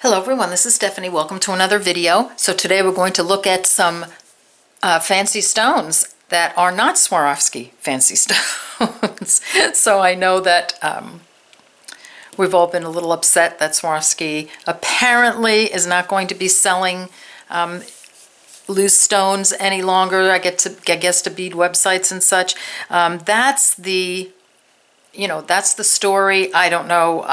Hello everyone, this is Stephanie. Welcome to another video. So today we're going to look at some fancy stones that are not Swarovski fancy stones. So I know that we've all been a little upset that Swarovski apparently is not going to be selling loose stones any longer. I guess to bead websites and such. That's the story. I don't know.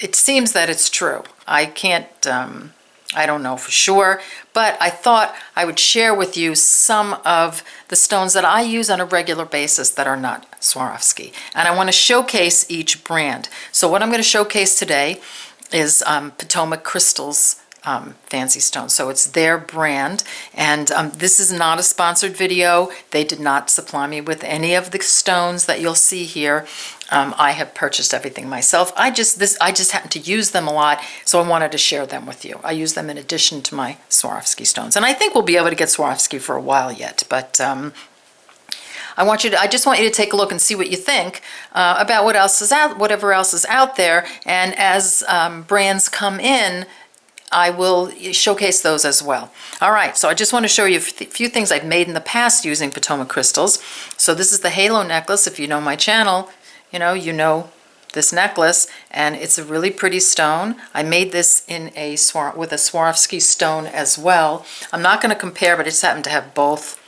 It seems that it's true. I can't, I don't know for sure, but I thought I would share with you some of the stones that I use on a regular basis that are not Swarovski. And I want to showcase each brand. So what I'm going to showcase today is Potomac Crystals fancy stones. So it's their brand, and this is not a sponsored video. They did not supply me with any of the stones that you'll see here. I have purchased everything myself. I just happen to use them a lot, so I wanted to share them with you. I use them in addition to my Swarovski stones, and I think we'll be able to get Swarovski for a while yet. But I just want you to take a look and see what you think about whatever else is out there. And as brands come in, I will showcase those as well. All right, so I just want to show you a few things I've made in the past using Potomac crystals. So this is the halo necklace. If you know my channel, you know this necklace, and it's a really pretty stone. I made this with a Swarovski stone as well. I'm not going to compare, but I just happen to have both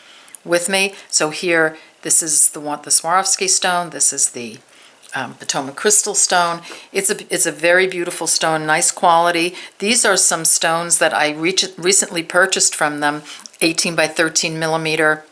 with me. So here, this is the Swarovski stone. This is the Potomac crystal stone. It's a very beautiful stone, nice quality. These are some stones that I recently purchased from them, 18 by 13 millimeter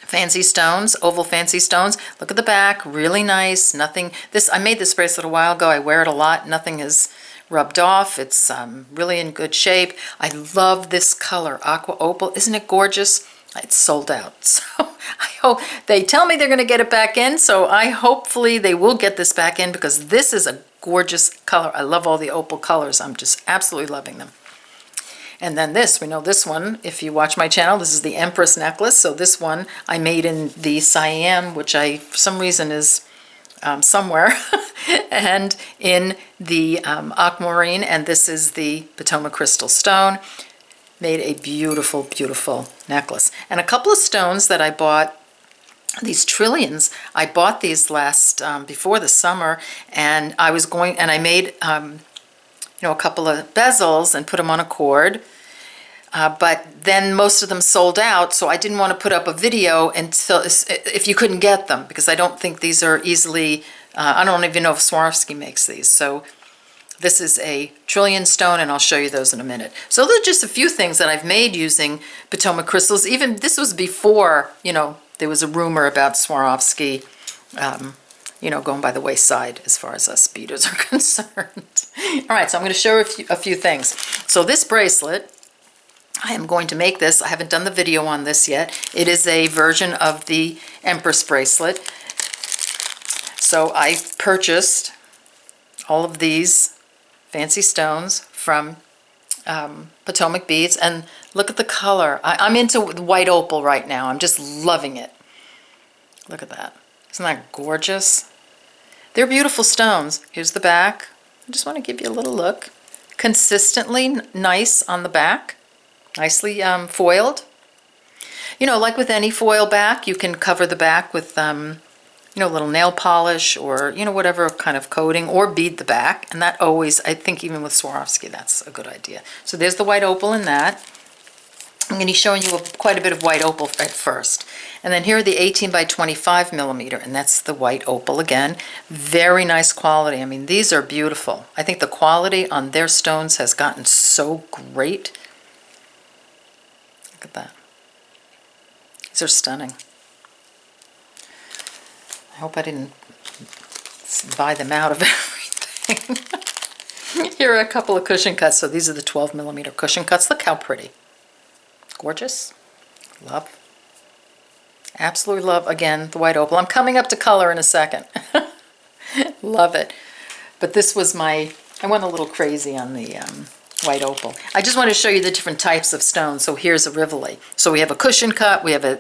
fancy stones, oval fancy stones. Look at the back, really nice. I made this bracelet a while ago. I wear it a lot. Nothing is rubbed off. It's really in good shape. I love this color, aqua opal. Isn't it gorgeous? It's sold out. So I hope they tell me they're going to get it back in. So hopefully they will get this back in, because this is a gorgeous color. I love all the opal colors. I'm just absolutely loving them. And then we know this one, if you watch my channel, this is the Empress necklace. So this one I made in the cyan, which for some reason is somewhere, and in the aquamarine, and this is the Potomac crystal stone. Made a beautiful, beautiful necklace. And a couple of stones that I bought, these trillions, I bought these before the summer, and I made a couple of bezels and put them on a cord. But then most of them sold out, so I didn't want to put up a video until if you couldn't get them, because I don't think these are easily, I don't even know if Swarovski makes these. So this is a trillion stone, and I'll show you those in a minute. So those are just a few things that I've made using Potomac crystals. Even this was before, there was a rumor about Swarovski, going by the wayside as far as us beaders are concerned. All right, so I'm going to show you a few things. So this bracelet, I am going to make this. I haven't done the video on this yet. It is a version of the Empress bracelet. So I purchased all of these fancy stones from Potomac Beads, and look at the color. I'm into white opal right now. I'm just loving it. Look at that. Isn't that gorgeous? They're beautiful stones. Here's the back. I just want to give you a little look. Consistently nice on the back. Nicely foiled. Like with any foil back, you can cover the back with a little nail polish, or whatever kind of coating, or bead the back. And that always, I think, even with Swarovski, that's a good idea. So there's the white opal in that. I'm going to be showing you quite a bit of white opal at first. And then here are the 18 by 25 millimeter, and that's the white opal again. Very nice quality. I mean, these are beautiful. I think the quality on their stones has gotten so great. Look at that. These are stunning. I hope I didn't buy them out of everything. Here are a couple of cushion cuts. So these are the 12 millimeter cushion cuts. Look how pretty. Gorgeous. Love. Absolutely love, again, the white opal. I'm coming up to color in a second. Love it. But this was I went a little crazy on the white opal. I just want to show you the different types of stones. So here's a Rivoli. So we have a cushion cut, we have a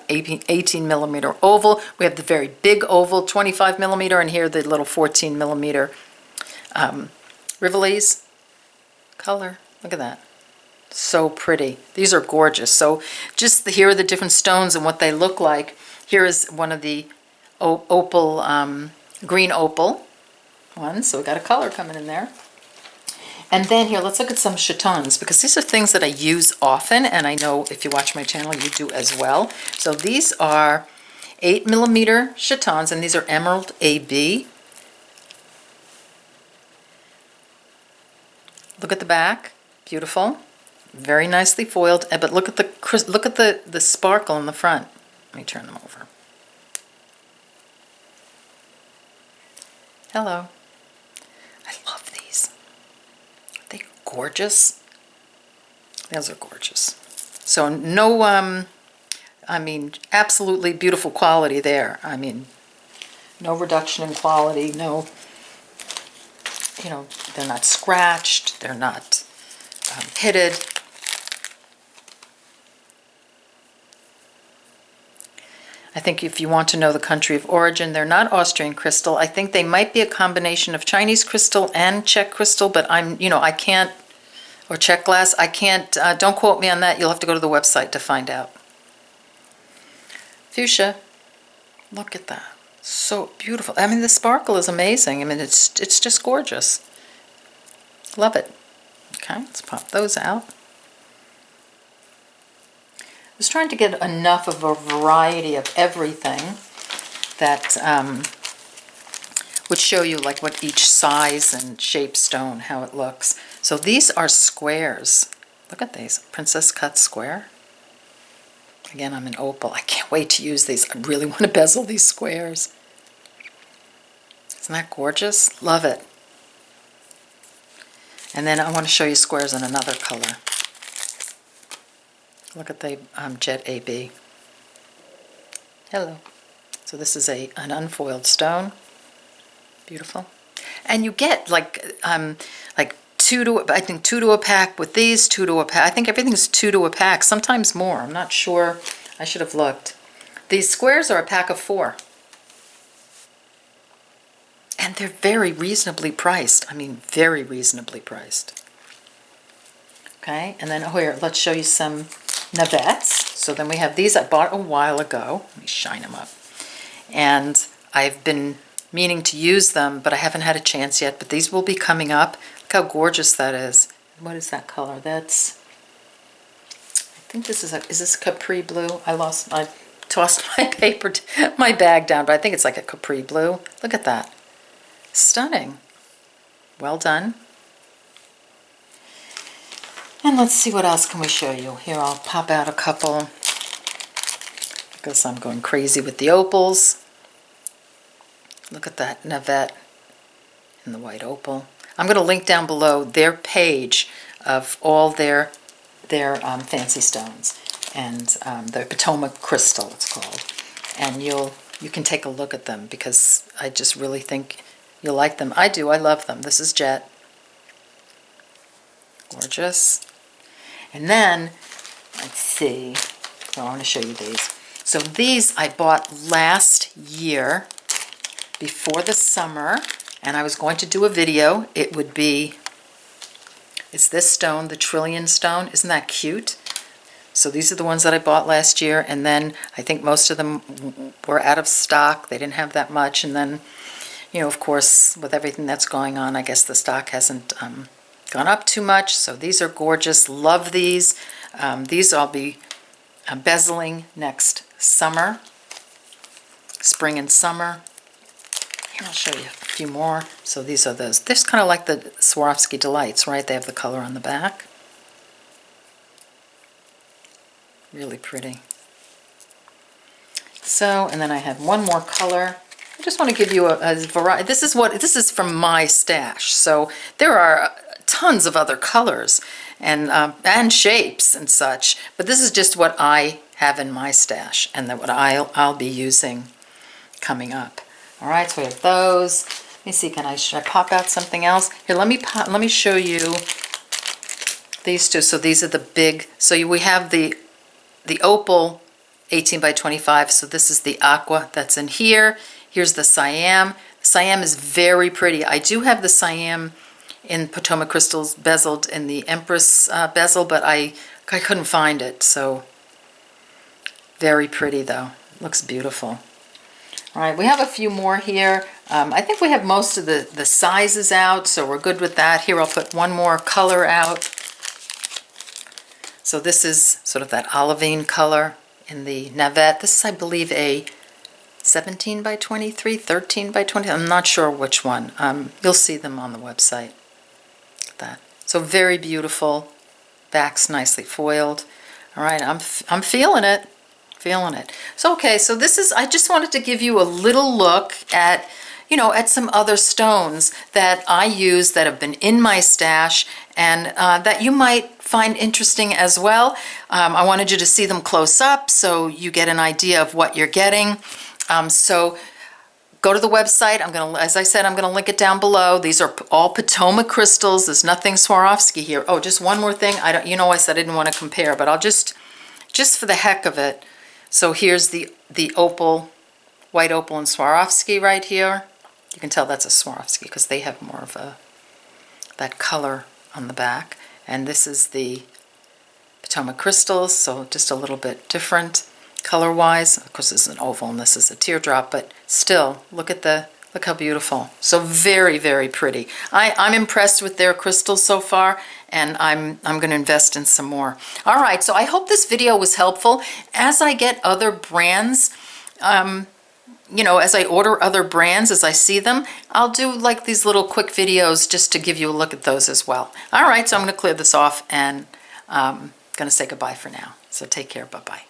18 millimeter oval, we have the very big oval, 25 millimeter, and here the little 14 millimeter Rivolis. color. Look at that. So pretty. These are gorgeous. So just here are the different stones and what they look like. Here is one of the opal, green opal ones. So we got a color coming in there. And then here, let's look at some chatons, because these are things that I use often, and I know if you watch my channel, you do as well. So these are 8mm chatons, and these are Emerald AB. Look at the back, beautiful, very nicely foiled. But look at the sparkle in the front. Let me turn them over. Hello. I love these. Are they gorgeous? Those are gorgeous. So no, I mean, absolutely beautiful quality there. I mean, no reduction in quality, no, you know, they're not scratched, they're not pitted. I think if you want to know the country of origin, they're not Austrian crystal. I think they might be a combination of Chinese crystal and Czech crystal, but I can't, or Czech glass, I can't, don't quote me on that. You'll have to go to the website to find out. Fuchsia, look at that. So beautiful. I mean, the sparkle is amazing. I mean, it's just gorgeous. Love it. Okay, let's pop those out. I was trying to get enough of a variety of everything that would show you like what each size and shape stone, how it looks. So these are squares. Look at these, princess cut square. Again, I'm in opal. I can't wait to use these. I really want to bezel these squares. Isn't that gorgeous? Love it. And then I want to show you squares in another color. Look at the Jet AB. Hello. So this is an unfoiled stone. Beautiful. And you get like two to a pack with these, 2 to a pack. I think everything's 2 to a pack, sometimes more. I'm not sure. I should have looked. These squares are a pack of 4. And they're very reasonably priced. I mean, very reasonably priced. Okay, and then here, let's show you some navettes. So then we have these I bought a while ago. Let me shine them up. And I've been meaning to use them, but I haven't had a chance yet. But these will be coming up. Look how gorgeous that is. What is that color? That's, I think this is this Capri blue? I tossed my bag down, but I think it's like a Capri blue. Look at that. Stunning. Well done. And let's see what else can we show you. Here, I'll pop out a couple because I'm going crazy with the opals. Look at that navette in the white opal. I'm going to link down below their page of all their fancy stones, and the Potomac Crystal it's called. And you can take a look at them because I just really think you'll like them. I do. I love them. This is Jet. Gorgeous. And then, let's see. So I want to show you these. So these I bought last year before the summer, and I was going to do a video. It's this stone, the Trillion Stone. Isn't that cute? So these are the ones that I bought last year, and then I think most of them were out of stock. They didn't have that much, and then, you know, of course, with everything that's going on, I guess the stock hasn't gone up too much. So these are gorgeous. Love these. These I'll be bezeling next summer, spring and summer. Here, I'll show you a few more. So these are those. This kind of like the Swarovski Delights, right? They have the color on the back. Really pretty. So, and then I have one more color. I just want to give you a variety. This is from my stash. So there are tons of other colors and shapes and such, but this is just what I have in my stash and what I'll be using coming up. All right, so we have those. Let me see, should I pop out something else? Here, let me show you these two. So these are the big, we have the opal 18 by 25, so this is the aqua that's in here. Here's the Siam. Siam is very pretty. I do have the Siam in Potomac Crystals, bezeled in the Empress bezel, but I couldn't find it. So very pretty though. Looks beautiful. All right, we have a few more here. I think we have most of the sizes out, so we're good with that. Here I'll put one more color out. So this is sort of that olivine color in the navette. This is, I believe, a 17 by 23, 13 by 20. I'm not sure which one. You'll see them on the website. That. So very beautiful. Back's nicely foiled. All right, I'm feeling it. Feeling it. So okay, so this is, I just wanted to give you a little look at, you know, at some other stones that I use that have been in my stash and that you might find interesting as well. I wanted you to see them close up so you get an idea of what you're getting. So go to the website. I'm going to, as I said, I'm going to link it down below. These are all Potomac crystals. There's nothing Swarovski here. Oh, just one more thing. I don't, you know, I said I didn't want to compare, but I'll just for the heck of it. So here's the opal, white opal and Swarovski right here. You can tell that's a Swarovski because they have more of that color on the back. And this is the Potomac crystals, so just a little bit different color-wise. Of course, this is an oval and this is a teardrop, but still, look how beautiful. So very, very pretty. I'm impressed with their crystals so far, and I'm going to invest in some more. All right, so I hope this video was helpful. As I get other brands, you know, as I order other brands, as I see them, I'll do like these little quick videos just to give you a look at those as well. All right, so I'm going to clear this off and I'm going to say goodbye for now. So take care. Bye-bye.